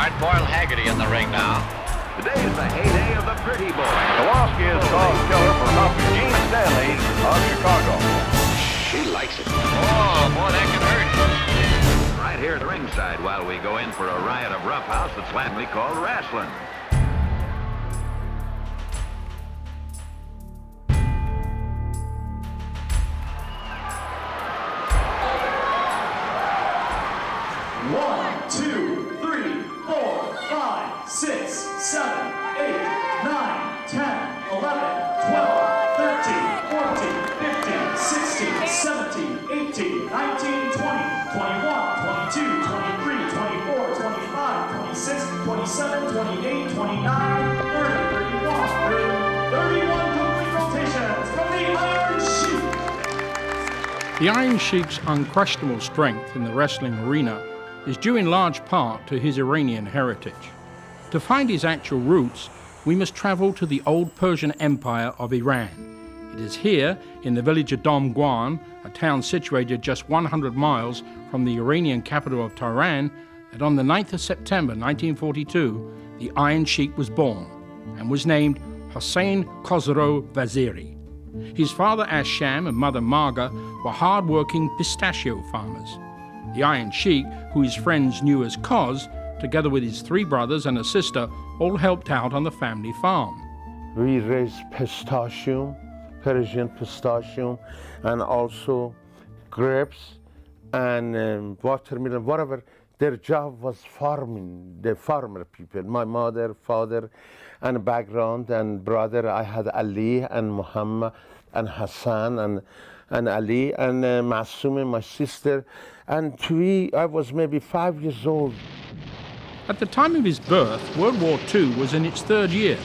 Hard-boiled Haggerty in the ring now. Today's the heyday of the pretty boy. Kowalski is called killer for Dr. Gene Stanley of Chicago. She likes it. Oh, boy, that can hurt. Right here at ringside while we go in for a riot of roughhouse that's flatly called wrestling. One, 2, 3, 4, 5, 6, 7, 8, 9, 10, 11, 12, 13, 14, 15, 16, 17, 18, 19, 20, 21, 22, 23, 24, 25, 26, 27, 28, 29, 30, 31, 31 complete rotations from the Iron Sheik. The Iron Sheik's unquestionable strength in the wrestling arena is due in large part to his Iranian heritage. To find his actual roots, we must travel to the old Persian Empire of Iran. It is here, in the village of Damghan, a town situated just 100 miles from the Iranian capital of Tehran, that on the 9th of September 1942, the Iron Sheik was born and was named Hossein Khosrow Vaziri. His father Asham and mother Marga were hard-working pistachio farmers. The Iron Sheik, who his friends knew as Koz, together with his 3 brothers and a sister, all helped out on the family farm. We raised pistachio, Persian pistachio, and also grapes and watermelon, whatever. Their job was farming, the farmer people. My mother, father, and background and brother, I had Ali and Muhammad and Hassan and Ali and Masumi, my sister. And I was maybe 5 years old. At the time of his birth, World War II was in its 3rd year.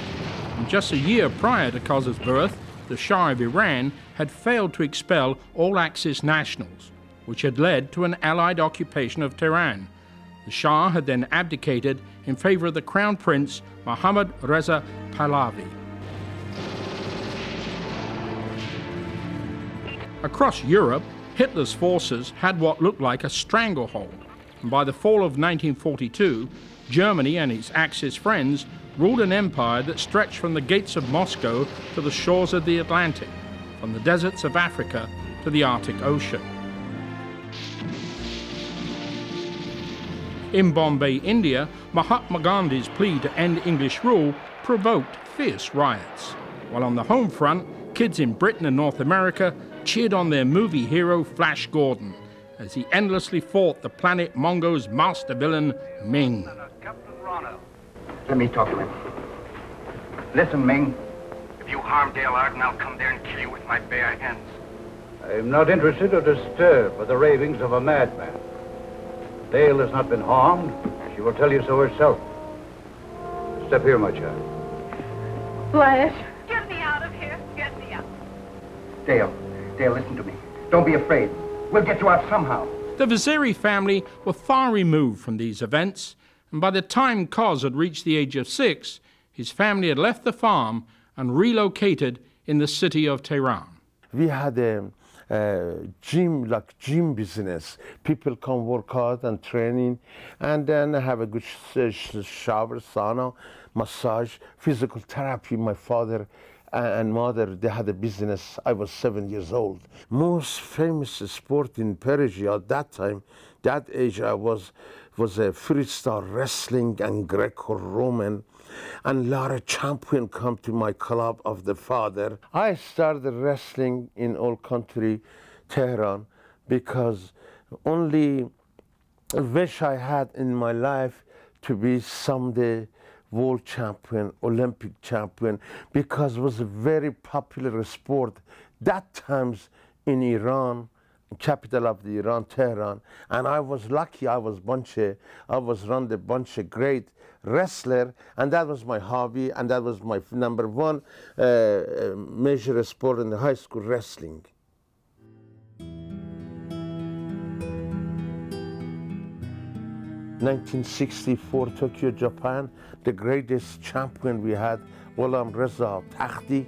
And just a year prior to Koz's birth, the Shah of Iran had failed to expel all Axis nationals, which had led to an Allied occupation of Tehran. The Shah had then abdicated in favor of the Crown Prince Mohammad Reza Pahlavi. Across Europe, Hitler's forces had what looked like a stranglehold, and by the fall of 1942, Germany and its Axis friends ruled an empire that stretched from the gates of Moscow to the shores of the Atlantic, from the deserts of Africa to the Arctic Ocean. In Bombay, India, Mahatma Gandhi's plea to end English rule provoked fierce riots, while on the home front, kids in Britain and North America cheered on their movie hero Flash Gordon as he endlessly fought the planet Mongo's master villain, Ming. Let me talk to him. Listen, Ming. If you harm Dale Arden, I'll come there and kill you with my bare hands. I'm not interested or disturbed by the ravings of a madman. Dale has not been harmed. She will tell you so herself. Step here, my child. Flash. Get me out of here. Get me out. Dale, listen to me. Don't be afraid. We'll get you out somehow. The Vaziri family were far removed from these events, and by the time Koz had reached the age of 6, his family had left the farm and relocated in the city of Tehran. We had a gym business. People come work hard and training, and then have a good shower, sauna, massage, physical therapy. My father and mother, they had a business. I was 7 years old. Most famous sport in Persia at that time, that age, I was a freestyle wrestling and Greco-Roman, and a lot of champions come to my club of the father. I started wrestling in old country, Tehran, because only wish I had in my life to be someday world champion, Olympic champion, because it was a very popular sport that times in Iran, capital of the Iran, Tehran, and I was lucky. I was around a bunch of great wrestler, and that was my hobby, and that was my number 1 major sport in the high school, wrestling. (1964) Tokyo, Japan. The greatest champion we had, Ghulam Reza Takhti,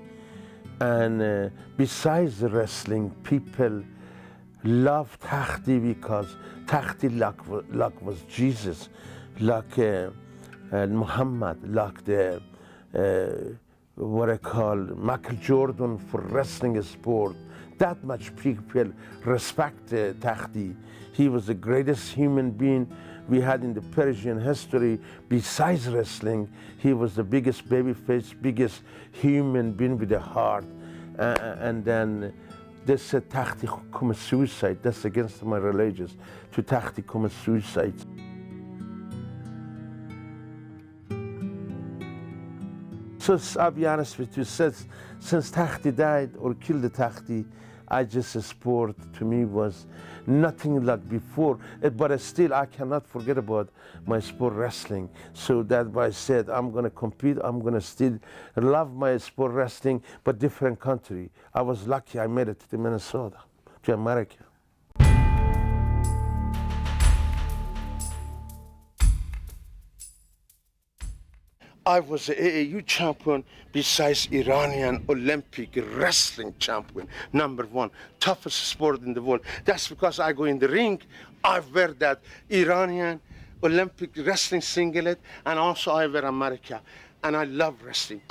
and besides the wrestling, people love Takhti because Takhti luck was Jesus. Like Muhammad, like the what I call Michael Jordan for wrestling sport. That much people respect Takhti. He was the greatest human being we had in the Persian history. Besides wrestling, he was the biggest babyface, biggest human being with a heart. And then they said Takhti commit suicide. That's against my religions, to Takhti commit suicide. So I'll be honest with you, since Takhti died or killed the Takhti, sport to me was nothing like before. But still, I cannot forget about my sport, wrestling. So that's why I said I'm going to compete. I'm going to still love my sport, wrestling, but different country. I was lucky I made it to Minnesota, to America. I was an AAU champion besides Iranian Olympic wrestling champion, #1, toughest sport in the world. That's because I go in the ring, I wear that Iranian Olympic wrestling singlet, and also I wear America, and I love wrestling.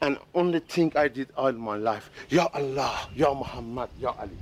And only thing I did all my life, Ya Allah, Ya Muhammad, Ya Ali.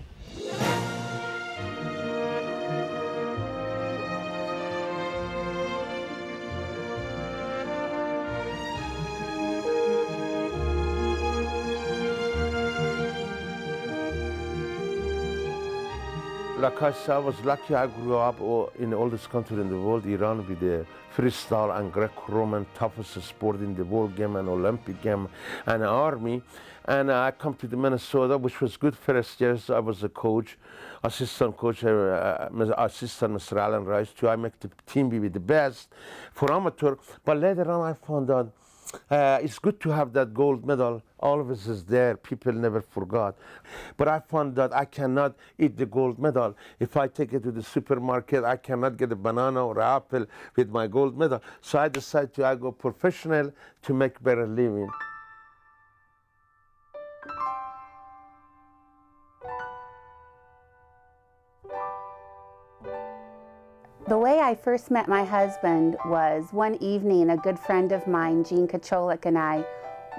Like I said, I was lucky I grew up in the oldest country in the world, Iran, with the freestyle and Greco-Roman toughest sport in the world game and Olympic game and army. And I come to the Minnesota, which was good first years. I was a coach, assistant coach, assistant Mr. Allen Rice too. I make the team be the best for amateur. But later on I found out it's good to have that gold medal. All of us is there. People never forgot. But I found that I cannot eat the gold medal. If I take it to the supermarket, I cannot get a banana or an apple with my gold medal. So I decided to go professional to make better living. The way I first met my husband was one evening. A good friend of mine, Jean Kacholik, and I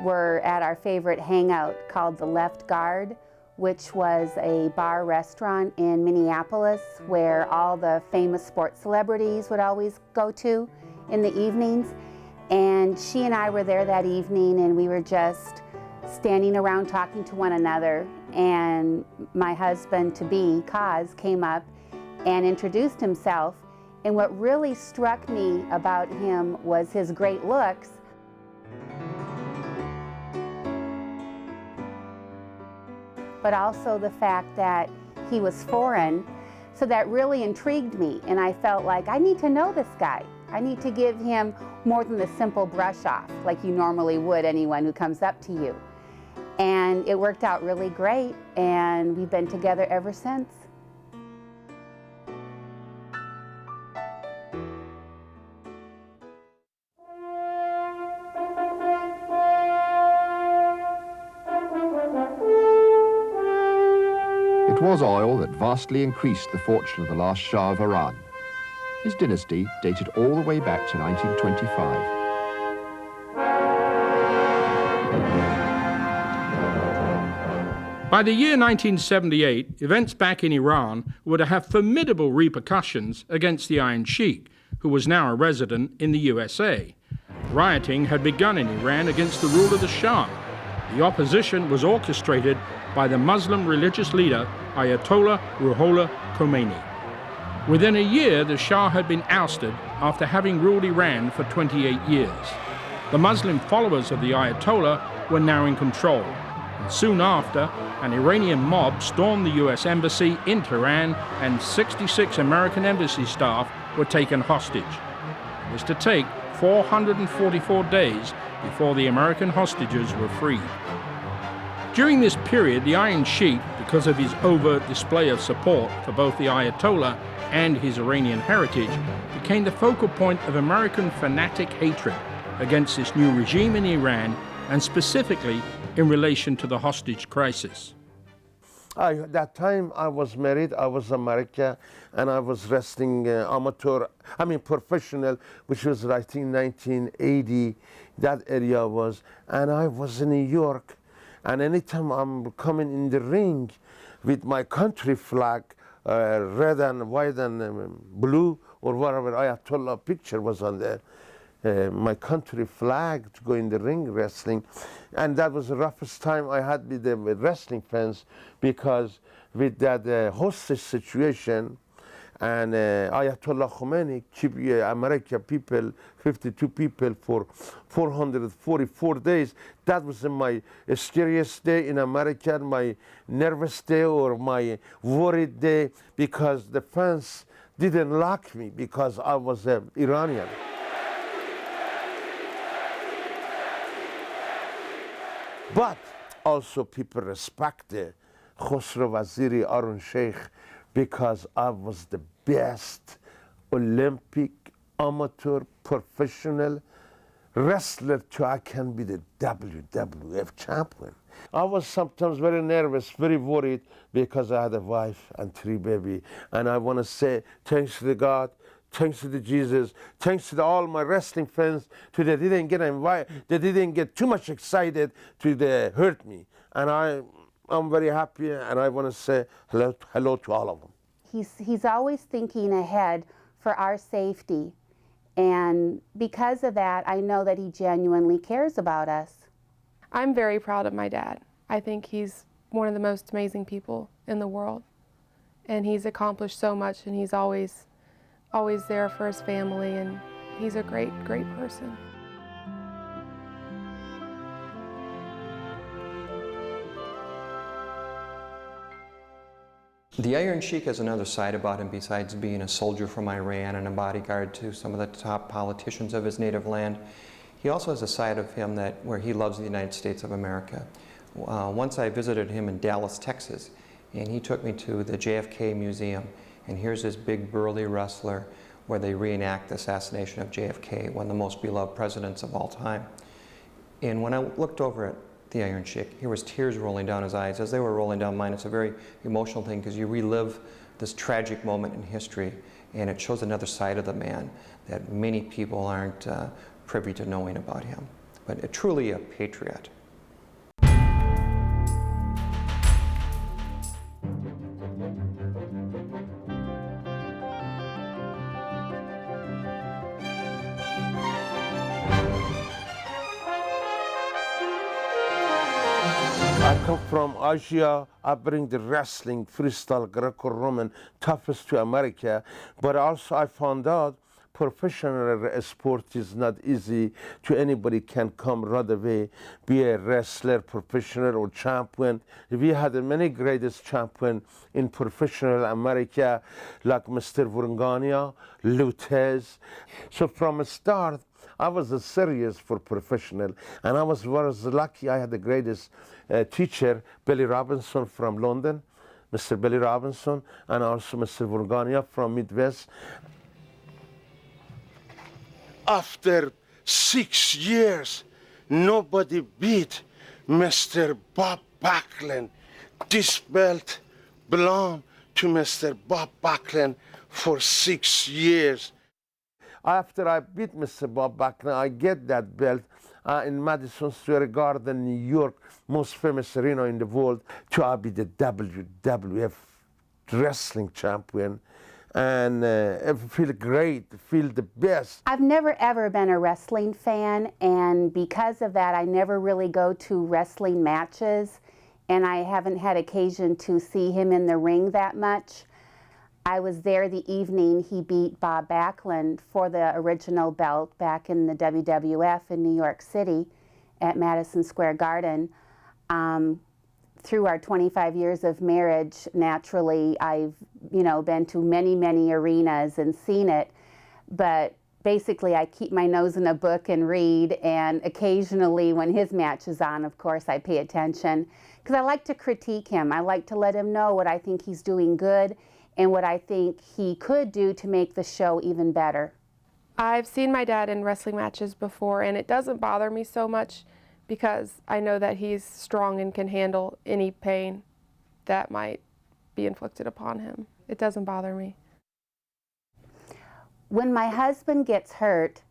were at our favorite hangout called The Left Guard, which was a bar restaurant in Minneapolis where all the famous sports celebrities would always go to in the evenings. And she and I were there that evening, and we were just standing around talking to one another. And my husband-to-be, Kaz, came up and introduced himself. And what really struck me about him was his great looks. But also the fact that he was foreign. So that really intrigued me. And I felt like, I need to know this guy. I need to give him more than the simple brush off, like you normally would anyone who comes up to you. And it worked out really great, and we've been together ever since. It was oil that vastly increased the fortune of the last Shah of Iran. His dynasty dated all the way back to 1925. By the year 1978, events back in Iran were to have formidable repercussions against the Iron Sheik, who was now a resident in the USA. Rioting had begun in Iran against the rule of the Shah. The opposition was orchestrated by the Muslim religious leader Ayatollah Ruhollah Khomeini. Within a year, the Shah had been ousted after having ruled Iran for 28 years. The Muslim followers of the Ayatollah were now in control. And soon after, an Iranian mob stormed the US embassy in Tehran, and 66 American embassy staff were taken hostage. It was to take 444 days before the American hostages were freed. During this period, the Iron Sheik, because of his overt display of support for both the Ayatollah and his Iranian heritage, became the focal point of American fanatic hatred against this new regime in Iran, and specifically in relation to the hostage crisis. That time I was married, I was American, and I was wrestling professional, which was I think 1980, that area was, and I was in New York, and anytime I'm coming in the ring with my country flag, red and white and blue, or whatever, Ayatollah picture was on there. My country flag to go in the ring wrestling, and that was the roughest time I had with the wrestling fans, because with that hostage situation and Ayatollah Khomeini keep American people, 52 people for 444 days. That was my scariest day in America, my nervous day or my worried day, because the fans didn't like me because I was Iranian. But also people respect Khosrow Waziri, Iron Sheik, because I was the best Olympic, amateur, professional wrestler till I can be the WWF champion. I was sometimes very nervous, very worried, because I had a wife and 3 babies. And I want to say thanks to the God, thanks to the Jesus, thanks to all my wrestling fans, they didn't get invited, they didn't get too much excited to hurt me. And I'm very happy, and I want to say hello to all of them. He's always thinking ahead for our safety, and because of that, I know that he genuinely cares about us. I'm very proud of my dad. I think he's one of the most amazing people in the world, and he's accomplished so much, and he's always there for his family, and he's a great, great person. The Iron Sheik has another side about him besides being a soldier from Iran and a bodyguard to some of the top politicians of his native land. He also has a side of him where he loves the United States of America. Once I visited him in Dallas, Texas, and he took me to the JFK Museum, and here's this big burly wrestler where they reenact the assassination of JFK, one of the most beloved presidents of all time. And when I looked over at the Iron Sheik, here was tears rolling down his eyes as they were rolling down mine. It's a very emotional thing because you relive this tragic moment in history, and it shows another side of the man that many people aren't privy to knowing about him. But truly a patriot. I come from Asia. I bring the wrestling, freestyle, Greco-Roman, toughest to America. But also I found out professional sport is not easy to anybody can come right away, be a wrestler, professional or champion. We had many greatest champion in professional America, like Mr. Vurungania, Lutez. So from the start, I was serious for professional, and I was lucky. I had the greatest teacher, Billy Robinson from London, Mr. Billy Robinson, and also Mr. Vurungania from Midwest. After 6 years, nobody beat Mr. Bob Backlund. This belt belonged to Mr. Bob Backlund for 6 years. After I beat Mr. Bob Backlund, I get that belt in Madison Square Garden, New York, most famous arena in the world, to be the WWF wrestling champion. And I feel great, feel the best. I've never ever been a wrestling fan, and because of that, I never really go to wrestling matches, and I haven't had occasion to see him in the ring that much. I was there the evening he beat Bob Backlund for the original belt back in the WWF in New York City at Madison Square Garden. Through our 25 years of marriage, naturally, I've been to many, many arenas and seen it, but basically I keep my nose in a book and read, and occasionally when his match is on, of course, I pay attention, because I like to critique him. I like to let him know what I think he's doing good and what I think he could do to make the show even better. I've seen my dad in wrestling matches before, and it doesn't bother me so much because I know that he's strong and can handle any pain. that might be inflicted upon him. It doesn't bother me. When my husband gets hurt,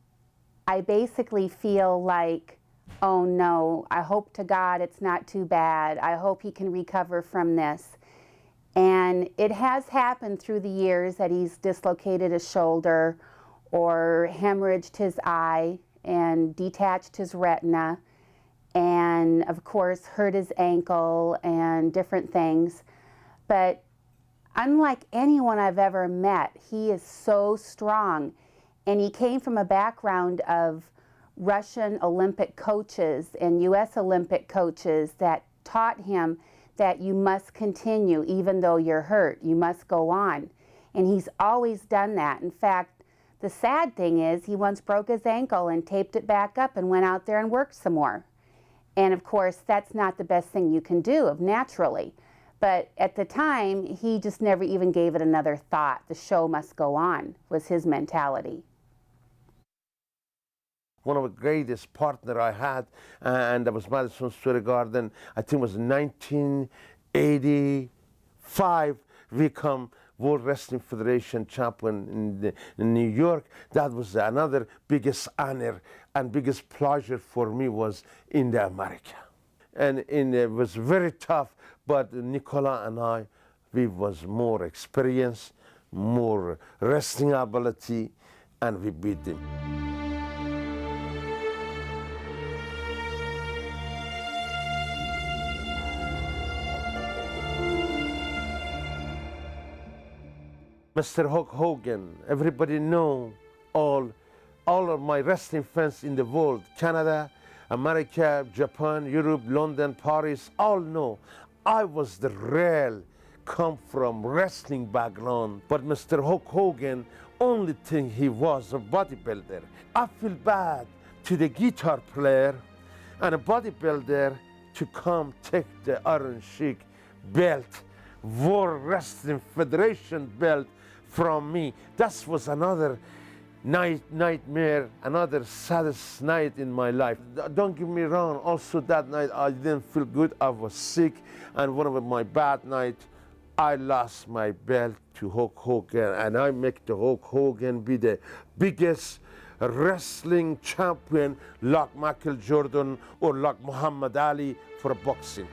I basically feel like, oh no, I hope to God it's not too bad. I hope he can recover from this. And it has happened through the years that he's dislocated his shoulder or hemorrhaged his eye and detached his retina and of course hurt his ankle and different things. But unlike anyone I've ever met, he is so strong. And he came from a background of Russian Olympic coaches and U.S. Olympic coaches that taught him that you must continue even though you're hurt. You must go on. And he's always done that. In fact, the sad thing is he once broke his ankle and taped it back up and went out there and worked some more. And of course, that's not the best thing you can do naturally. But at the time, he just never even gave it another thought. The show must go on was his mentality. One of the greatest partner I had, and that was Madison Square Garden. I think it was 1985. We become World Wrestling Federation champion in New York. That was another biggest honor and biggest pleasure for me was in the America. And it was very tough, but Nicola and I, we was more experienced, more wrestling ability, and we beat them. Mr. Hulk Hogan, everybody know, all of my wrestling fans in the world, Canada, America, Japan, Europe, London, Paris, all know I was the real, come from wrestling background. But Mr. Hulk Hogan, only thing he was a bodybuilder. I feel bad to the guitar player and a bodybuilder to come take the Iron Sheik belt, World Wrestling Federation belt from me. That was another nightmare, another saddest night in my life. Don't get me wrong, also that night I didn't feel good, I was sick, and one of my bad nights, I lost my belt to Hulk Hogan, and I make the Hulk Hogan be the biggest wrestling champion like Michael Jordan or like Muhammad Ali for boxing.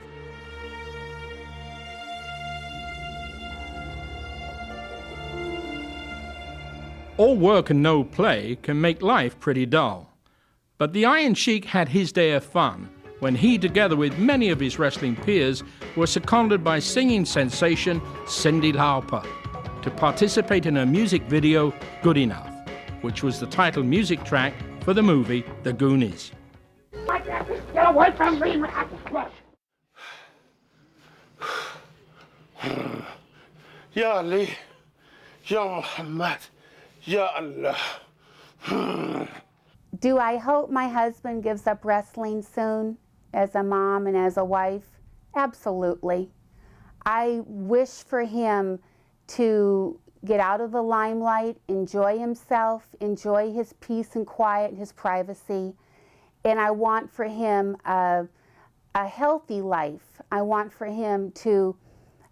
All work and no play can make life pretty dull. But the Iron Sheik had his day of fun when he, together with many of his wrestling peers, were seconded by singing sensation Cyndi Lauper to participate in a music video, Good Enough, which was the title music track for the movie The Goonies. Get away from me, Ya Ali, Ya Muhammad, Ya Allah. Do I hope my husband gives up wrestling soon as a mom and as a wife? Absolutely. I wish for him to get out of the limelight, enjoy himself, enjoy his peace and quiet, his privacy. And I want for him a healthy life. I want for him to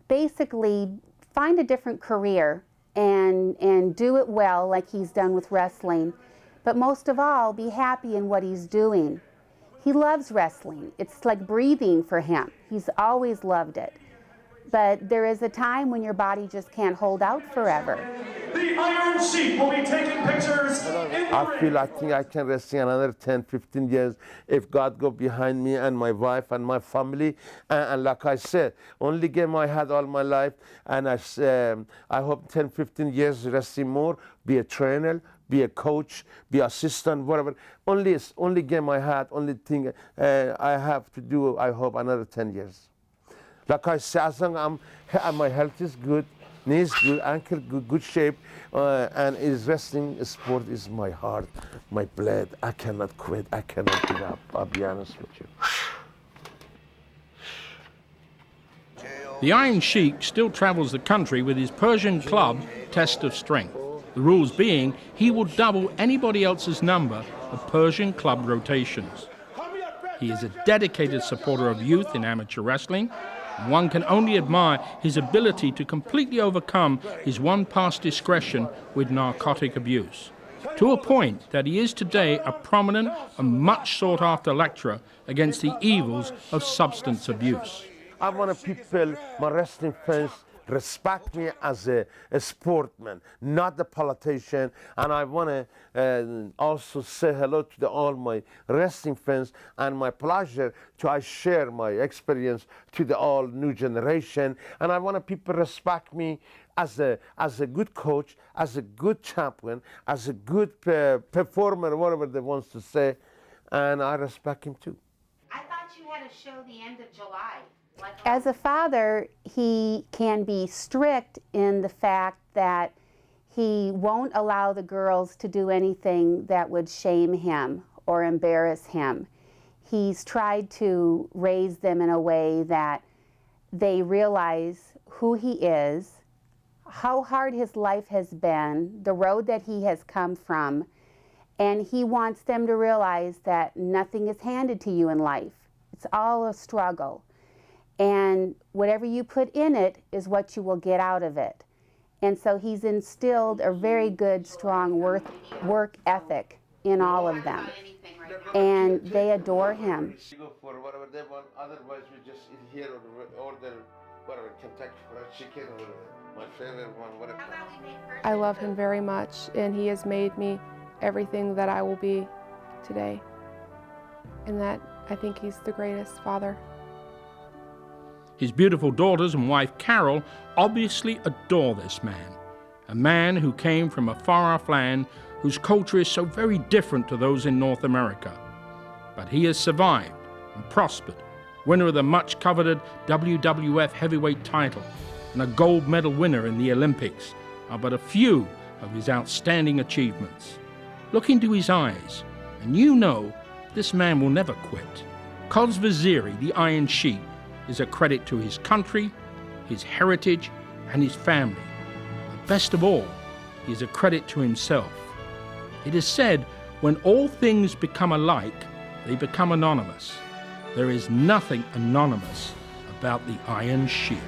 basically find a different career and do it well like he's done with wrestling. But most of all, be happy in what he's doing. He loves wrestling. It's like breathing for him. He's always loved it. But there is a time when your body just can't hold out forever. The Iron Sheik will be taking pictures I think I can wrestle another 10, 15 years if God go behind me and my wife and my family. And like I said, only game I had all my life, and I hope 10, 15 years wrestling more, be a trainer, be a coach, be assistant, whatever. Only game I had, only thing I have to do, I hope another 10 years. Like I said, as long as my health is good, knees good, ankle good shape, and wrestling sport is my heart, my blood. I cannot quit, I cannot give up, I'll be honest with you. The Iron Sheik still travels the country with his Persian club, Test of Strength. The rules being he will double anybody else's number of Persian club rotations. He is a dedicated supporter of youth in amateur wrestling And one can only admire his ability to completely overcome his one past discretion with narcotic abuse, to a point that he is today a prominent and much sought-after lecturer against the evils of substance abuse. I want people, my wrestling fans, respect me as a sportsman, not a politician. And I want to also say hello to all my wrestling fans, and my pleasure to share my experience to the all new generation. And I want people respect me as a good coach, as a good champion, as a good performer, whatever they want to say, and I respect him too. I thought you had a show the end of July. As a father, he can be strict in the fact that he won't allow the girls to do anything that would shame him or embarrass him. He's tried to raise them in a way that they realize who he is, how hard his life has been, the road that he has come from, and he wants them to realize that nothing is handed to you in life. It's all a struggle. And whatever you put in it is what you will get out of it. And so he's instilled a very good, strong work ethic in all of them. And they adore him. Go for whatever they want, otherwise we just eat here or order whatever, Kentucky Fried Chicken or my favorite one, whatever. I love him very much, and he has made me everything that I will be today. And that I think he's the greatest father. His beautiful daughters and wife Carol obviously adore this man, a man who came from a far-off land whose culture is so very different to those in North America. But he has survived and prospered, winner of the much-coveted WWF heavyweight title and a gold medal winner in the Olympics are but a few of his outstanding achievements. Look into his eyes, and you know this man will never quit. Coz Vaziri, the Iron Sheik, is a credit to his country, his heritage, and his family. But best of all, he is a credit to himself. It is said, when all things become alike, they become anonymous. There is nothing anonymous about the Iron Sheik.